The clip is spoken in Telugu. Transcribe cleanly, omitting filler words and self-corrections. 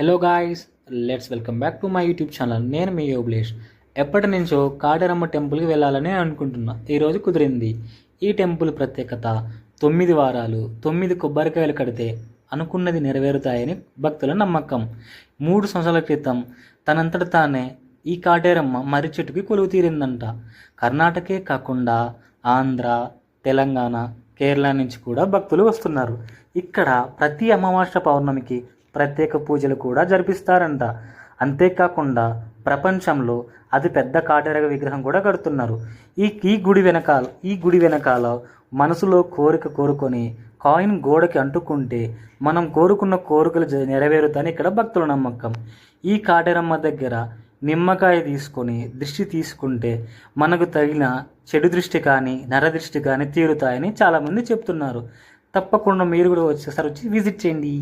Hello guys, let's welcome back to my YouTube channel. నేను మీ యోబ్లేష్. ఎప్పటి నుంచో కాటేరమ్మ టెంపుల్కి వెళ్ళాలని అనుకుంటున్నా. ఈరోజు కుదిరింది. ఈ టెంపుల్ ప్రత్యేకత 9 వారాలు 9 కొబ్బరికాయలు కడితే అనుకున్నది నెరవేరుతాయని భక్తుల నమ్మకం. 3 సంవత్సరాల క్రితం తనంతట తానే ఈ కాటేరమ్మ మర్రి చెట్టుకి కొలువు తీరిందంట. కర్ణాటకే కాకుండా ఆంధ్ర, తెలంగాణ, కేరళ నుంచి కూడా భక్తులు వస్తున్నారు. ఇక్కడ ప్రతి అమావాస్య పౌర్ణమికి ప్రత్యేక పూజలు కూడా జరిపిస్తారంట. అంతేకాకుండా ప్రపంచంలో అతి పెద్ద కాటేరక విగ్రహం కూడా కడుతున్నారు. ఈ గుడి వెనకాల మనసులో కోరిక కోరుకొని కాయిన్ గోడకి అంటుకుంటే మనం కోరుకున్న కోరికలు నెరవేరుతాయని ఇక్కడ భక్తుల నమ్మకం. ఈ కాటేరమ్మ దగ్గర నిమ్మకాయ తీసుకొని దృష్టి తీసుకుంటే మనకు తగిన చెడు దృష్టి కానీ నరదృష్టి కానీ తీరుతాయని చాలామంది చెప్తున్నారు. తప్పకుండా మీరు కూడా వచ్చి విజిట్ చేయండి.